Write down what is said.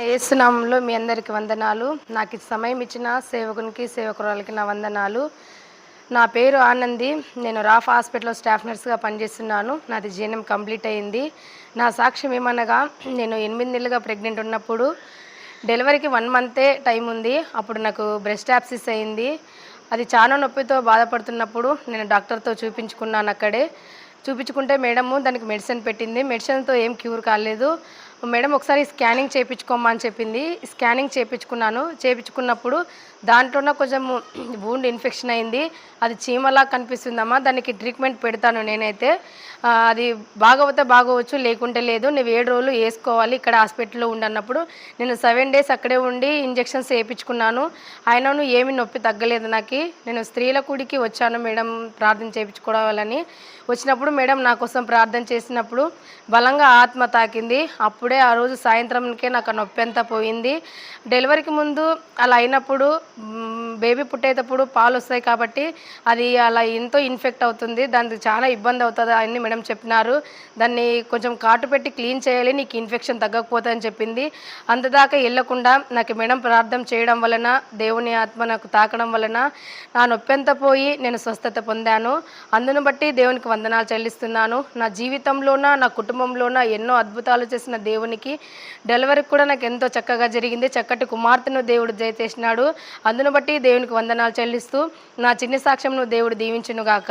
యేసు నామములో మీ అందరికి వందనాలు. నాకు ఈ సమయం ఇచ్చిన సేవకునికి, సేవకురాలికి నా వందనాలు. నా పేరు ఆనంది. నేను రాఫ్ హాస్పిటల్‌లో స్టాఫ్ నర్స్‌గా పనిచేస్తున్నాను. నాది జీఎన్ఎం కంప్లీట్ అయింది. నా సాక్ష్యం ఏమనగా, నేను 8 నెలలుగా ప్రెగ్నెంట్ ఉన్నప్పుడు డెలివరీకి 1 మంతే టైం ఉంది. అప్పుడు నాకు బ్రెస్ట్ యాబ్సిస్ అయింది. అది చాలా నొప్పితో బాధపడుతున్నప్పుడు నేను డాక్టర్‌తో చూపించుకున్నాను అక్కడే. చూపించుకుంటే మేడము దానికి మెడిసిన్ పెట్టింది. మెడిసిన్‌తో ఏం క్యూర్ కాలేదు. మేడం ఒకసారి స్కానింగ్ చేపించుకోమ్మా అని చెప్పింది. స్కానింగ్ చేపించుకున్నాను. చేపించుకున్నప్పుడు దాంట్లోనే కొంచెము వూండ్ ఇన్ఫెక్షన్ అయింది. అది చీమలా కనిపిస్తుందమ్మా. దానికి ట్రీట్మెంట్ పెడతాను నేనైతే. అది బాగవుతే బాగోవచ్చు, లేకుంటే లేదు. నువ్వు 7 రోజులు ఏసుకోవాలి ఇక్కడ హాస్పిటల్‌లో ఉండన్నప్పుడు నేను 7 డేస్ అక్కడే ఉండి ఇంజెక్షన్స్ ఏపించుకున్నాను. అయినను ఏమి నొప్పి తగ్గలేదు నాకి. నేను స్త్రీల కూడికి వచ్చాను మేడం ప్రార్థన చేపించుకోవాలని. వచ్చినప్పుడు మేడం నా కోసం ప్రార్థన చేసినప్పుడు బలంగా ఆత్మ తాకింది. అప్పుడే ఆ రోజు సాయంత్రంకే నాకు ఆ నొప్పి అంతా పోయింది. డెలివరీకి ముందు అలా అయినప్పుడు బేబీ పుట్టేటప్పుడు పాలొస్తాయి కాబట్టి అది అలా ఎంతో ఇన్ఫెక్ట్ అవుతుంది. దానికి చాలా ఇబ్బంది అవుతది అని మేడం చెప్పినారు. దాన్ని కొంచెం కాటు పెట్టి క్లీన్ చేయాలి, నీకు ఇన్ఫెక్షన్ తగ్గకపోతే అని చెప్పింది. అంతదాకా ఎళ్ళకుండా నాకు మేడం ప్రార్థన చేయడం వలన, దేవుని ఆత్మ నాకు తాకడం వలన నా నొప్పి అంతా పోయి నేను స్వస్థత పొందాను. అందును బట్టి దేవునికి వందనాలు చెల్లిస్తున్నాను. నా జీవితంలోన, నా కుటుంబంలోన ఎన్నో అద్భుతాలు చేసిన దేవునికి డెలివరీ కూడా నాకు ఎంతో చక్కగా జరిగింది. చక్కటి కుమార్తెను దేవుడు దయచేసినాడు. అందును బట్టి దేవునికి వందనాలు చెల్లిస్తూ నా చిన్ని సాక్ష్యంను దేవుడు దీవించునుగాక.